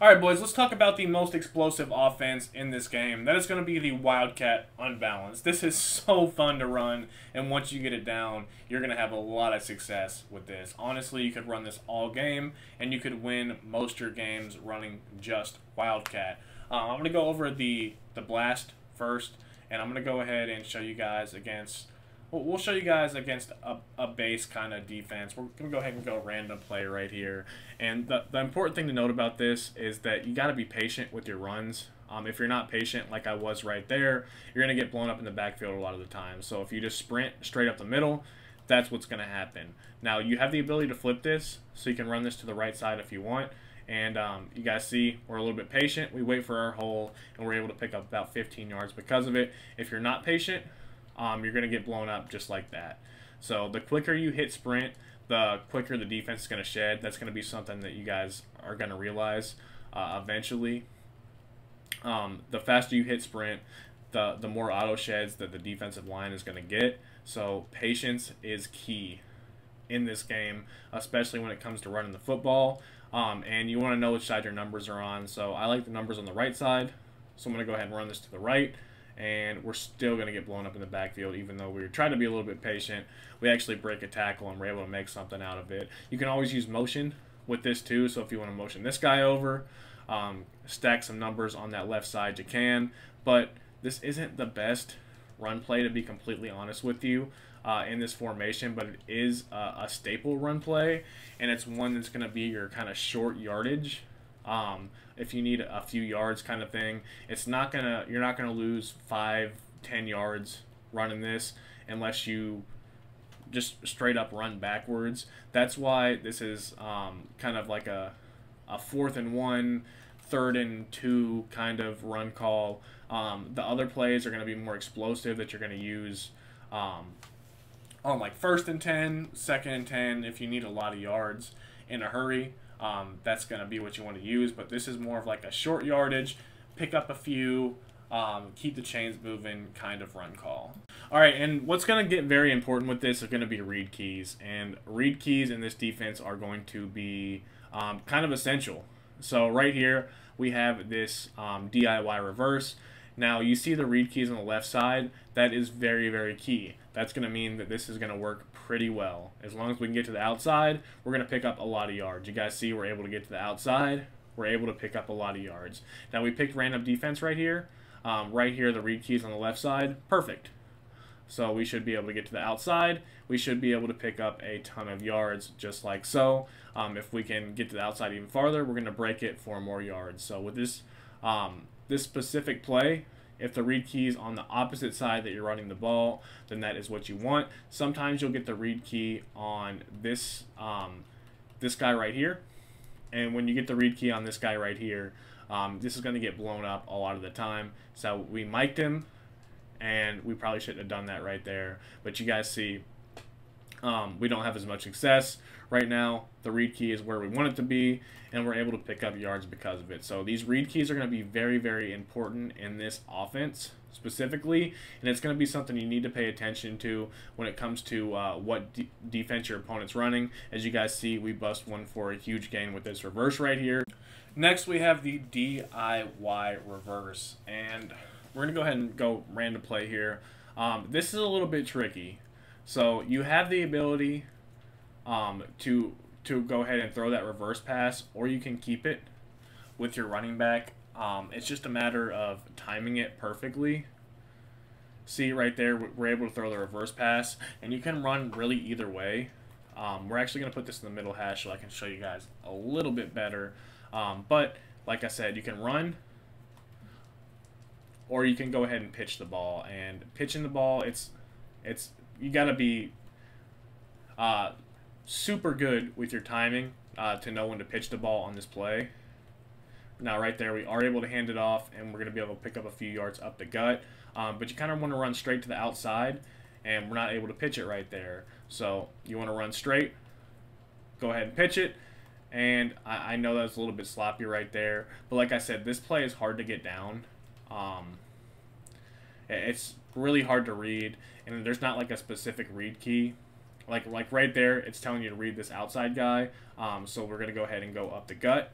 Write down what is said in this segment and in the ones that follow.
Alright, boys, let's talk about the most explosive offense in this game. That is going to be the Wildcat Unbalanced. This is so fun to run, and once you get it down, you're going to have a lot of success with this. Honestly, you could run this all game, and you could win most of your games running just Wildcat. I'm going to go over the blast first, and I'm going to go ahead and show you guys against... We'll show you guys against a base kind of defense. We're going to go ahead and go random play right here. And the important thing to note about this is that you got to be patient with your runs. If you're not patient, like I was right there, you're going to get blown up in the backfield a lot of the time. So if you just sprint straight up the middle, that's what's going to happen. Now, you have the ability to flip this, so you can run this to the right side if you want. And you guys see, we're a little bit patient. We wait for our hole, and we're able to pick up about 15 yards because of it. If you're not patient, you're going to get blown up just like that. So the quicker you hit sprint, the quicker the defense is going to shed. That's going to be something that you guys are going to realize eventually. The faster you hit sprint, the more auto sheds that the defensive line is going to get. So patience is key in this game, especially when it comes to running the football. And you want to know which side your numbers are on. So I like the numbers on the right side. So I'm going to go ahead and run this to the right. And we're still going to get blown up in the backfield, even though we were trying to be a little bit patient. We actually break a tackle, and we're able to make something out of it. You can always use motion with this, too. So if you want to motion this guy over, stack some numbers on that left side, you can. But this isn't the best run play, to be completely honest with you, in this formation. But it is a staple run play, and it's one that's going to be your kind of short yardage. If you need a few yards kind of thing, you're not gonna lose 5-10 yards running this unless you just straight up run backwards. That's why this is kind of like a 4th and 1, 3rd and 2 kind of run call. The other plays are going to be more explosive that you're going to use on like 1st and 10, 2nd and 10 if you need a lot of yards in a hurry. That's going to be what you want to use, but this is more of like a short yardage, pick up a few, keep the chains moving kind of run call. All right, and what's going to get very important with this are going to be read keys, and read keys in this defense are going to be kind of essential. So right here we have this DIY reverse. Now you see the read keys on the left side. That is very, very key. That's going to mean that this is going to work pretty well. As long as we can get to the outside, we're going to pick up a lot of yards. You guys see we're able to get to the outside. We're able to pick up a lot of yards. Now we picked random defense right here. Right here, the read keys on the left side. Perfect. So we should be able to get to the outside. We should be able to pick up a ton of yards just like so. If we can get to the outside even farther, we're going to break it for more yards. So with this this specific play, if the read key is on the opposite side that you're running the ball, then that is what you want. Sometimes you'll get the read key on this this guy right here, and when you get the read key on this guy right here, this is going to get blown up a lot of the time. So we mic'd him, and we probably shouldn't have done that right there. But you guys see, we don't have as much success right now. The read key is where we want it to be, and we're able to pick up yards because of it. So these read keys are going to be very, very important in this offense specifically, and it's going to be something you need to pay attention to when it comes to what defense your opponent's running. As you guys see, we bust one for a huge gain with this reverse right here. Next, we have the DIY reverse, and we're going to go ahead and go random play here. This is a little bit tricky. So you have the ability to go ahead and throw that reverse pass, or you can keep it with your running back. It's just a matter of timing it perfectly. See right there, we're able to throw the reverse pass, and you can run really either way. We're actually going to put this in the middle hash so I can show you guys a little bit better. But like I said, you can run, or you can go ahead and pitch the ball. And pitching the ball, it's you got to be super good with your timing to know when to pitch the ball on this play. Now right there, we are able to hand it off, and we're going to be able to pick up a few yards up the gut. But you kind of want to run straight to the outside, and we're not able to pitch it right there. So you want to run straight, go ahead and pitch it. And I know that's a little bit sloppy right there, but like I said, this play is hard to get down. It's really hard to read, and there's not like a specific read key. Like right there, it's telling you to read this outside guy. So we're going to go ahead and go up the gut.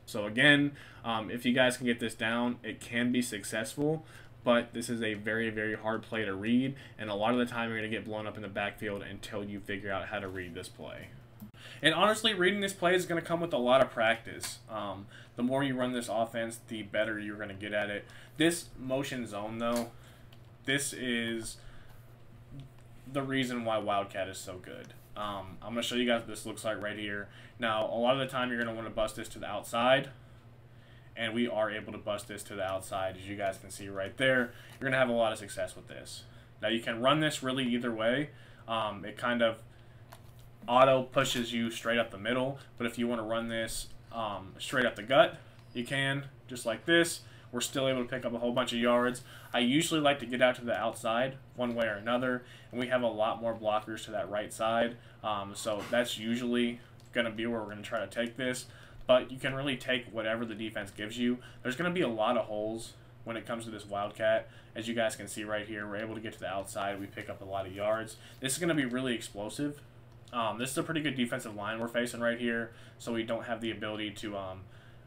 So again, if you guys can get this down, it can be successful, but this is a very, very hard play to read, and a lot of the time you're going to get blown up in the backfield until you figure out how to read this play. And honestly, reading this play is going to come with a lot of practice. The more you run this offense, the better you're going to get at it. This motion zone, though, this is the reason why Wildcat is so good. I'm going to show you guys what this looks like right here. Now, a lot of the time you're going to want to bust this to the outside, and we are able to bust this to the outside, as you guys can see right there. You're going to have a lot of success with this. Now, you can run this really either way. It kind of auto pushes you straight up the middle, but if you want to run this straight up the gut, you can, just like this. We're still able to pick up a whole bunch of yards. I usually like to get out to the outside one way or another, and we have a lot more blockers to that right side, so that's usually going to be where we're going to try to take this. But you can really take whatever the defense gives you. There's going to be a lot of holes when it comes to this Wildcat. As you guys can see right here, we're able to get to the outside. We pick up a lot of yards. This is going to be really explosive. This is a pretty good defensive line we're facing right here, so we don't have the ability to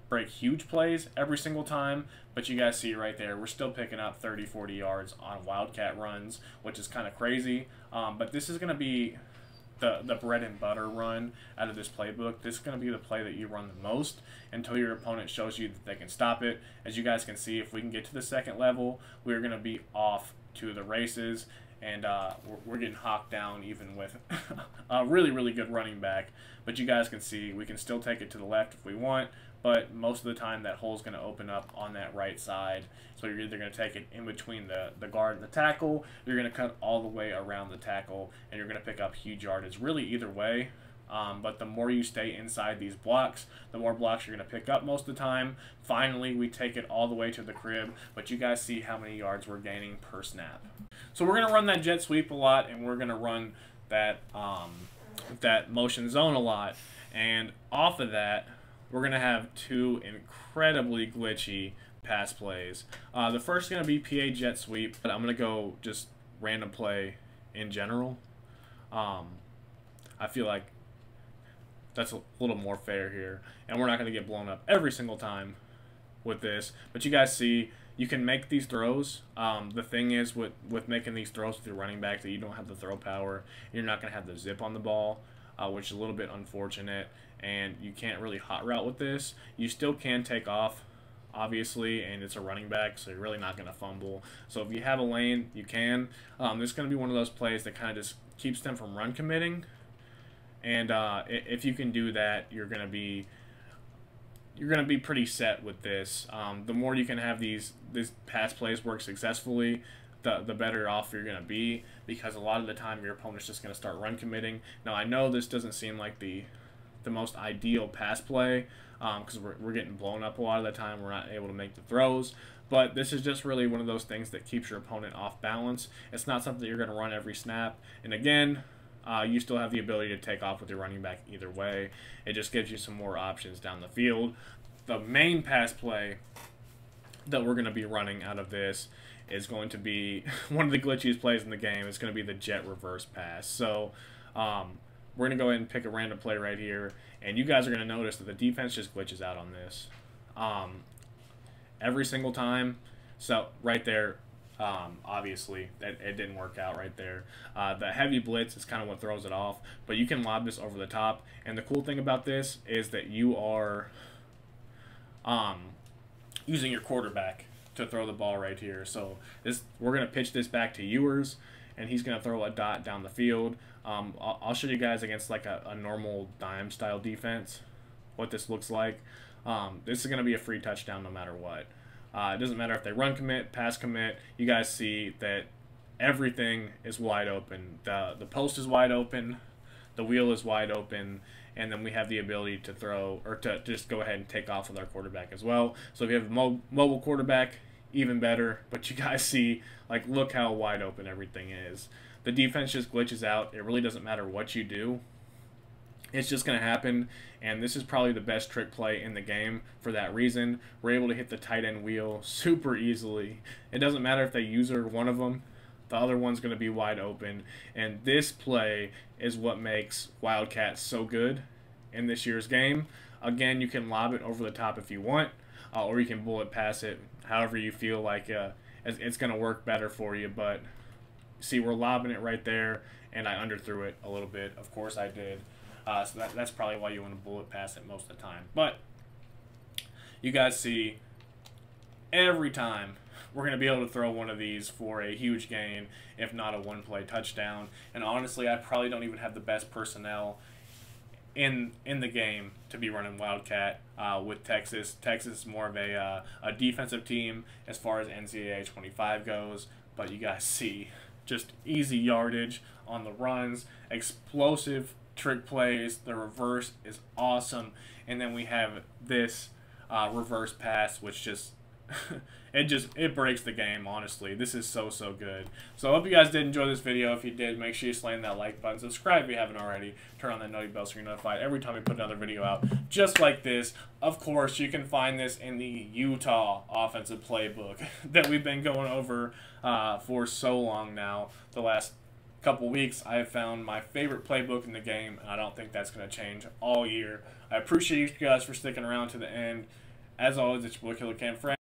break huge plays every single time, but you guys see right there, we're still picking up 30-40 yards on Wildcat runs, which is kind of crazy. But this is going to be the bread and butter run out of this playbook. This is going to be the play that you run the most until your opponent shows you that they can stop it. As you guys can see, if we can get to the second level, we're going to be off to the races, and we're getting hawked down even with a really, really good running back. But you guys can see we can still take it to the left if we want, but most of the time that hole is going to open up on that right side. So you're either going to take it in between the guard and the tackle, you're going to cut all the way around the tackle, and you're going to pick up huge yardage. Really either way, but the more you stay inside these blocks, the more blocks you're going to pick up most of the time. Finally, we take it all the way to the crib, but you guys see how many yards we're gaining per snap. So we're going to run that jet sweep a lot, and we're going to run that, that motion zone a lot, and off of that, we're going to have two incredibly glitchy pass plays. The first is going to be PA jet sweep, but I'm going to go just random play in general. I feel like that's a little more fair here, and we're not going to get blown up every single time with this. But you guys see, you can make these throws. The thing is with making these throws with your running back that you don't have the throw power. You're not going to have the zip on the ball, which is a little bit unfortunate. And you can't really hot route with this. You still can take off, obviously, and it's a running back, so you're really not going to fumble. So if you have a lane, you can. This is going to be one of those plays that kind of just keeps them from run committing. And if you can do that, you're going to be pretty set with this. The more you can have these pass plays work successfully, the better off you're going to be, because a lot of the time your opponent's just going to start run committing. Now I know this doesn't seem like the most ideal pass play, because we're getting blown up a lot of the time. We're not able to make the throws, but this is just really one of those things that keeps your opponent off balance. It's not something that you're going to run every snap, and again, you still have the ability to take off with your running back either way. It just gives you some more options down the field. The main pass play that we're going to be running out of this is going to be one of the glitchiest plays in the game. It's going to be the jet reverse pass. So we're going to go ahead and pick a random play right here, and you guys are going to notice that the defense just glitches out on this every single time. So right there, obviously, it didn't work out right there. The heavy blitz is kind of what throws it off, but you can lob this over the top, and the cool thing about this is that you are using your quarterback to throw the ball right here. So we're going to pitch this back to Ewers, and he's going to throw a dot down the field. I'll show you guys against like a normal dime style defense what this looks like. This is going to be a free touchdown no matter what. It doesn't matter if they run commit, pass commit. You guys see that everything is wide open. The post is wide open, the wheel is wide open, and then we have the ability to throw, or to just go ahead and take off with our quarterback as well. So if you have a mobile quarterback, even better. But you guys see, like, look how wide open everything is. The defense just glitches out. It really doesn't matter what you do. It's just going to happen, and this is probably the best trick play in the game for that reason. We're able to hit the tight end wheel super easily. It doesn't matter if they user one of them. The other one's going to be wide open, and this play is what makes Wildcat so good in this year's game. Again, you can lob it over the top if you want, or you can bullet pass it however you feel like it's going to work better for you. But see, we're lobbing it right there, and I underthrew it a little bit. Of course I did. So that's probably why you want to bullet pass it most of the time. But you guys see, every time we're going to be able to throw one of these for a huge gain, if not a one-play touchdown. And honestly, I probably don't even have the best personnel in the game to be running Wildcat with Texas. Texas is more of a defensive team as far as NCAA 25 goes. But you guys see, just easy yardage on the runs, explosive trick plays. The reverse is awesome. And then we have this reverse pass, which just it breaks the game, honestly. This is so good. So I hope you guys did enjoy this video. If you did, make sure you slam that like button, subscribe if you haven't already, turn on that notification bell so you're notified every time we put another video out just like this. Of course, you can find this in the Utah offensive playbook that we've been going over for so long now. The last couple weeks, I have found my favorite playbook in the game, and I don't think that's going to change all year. I appreciate you guys for sticking around to the end. As always, it's your boy Killer Cam Friend.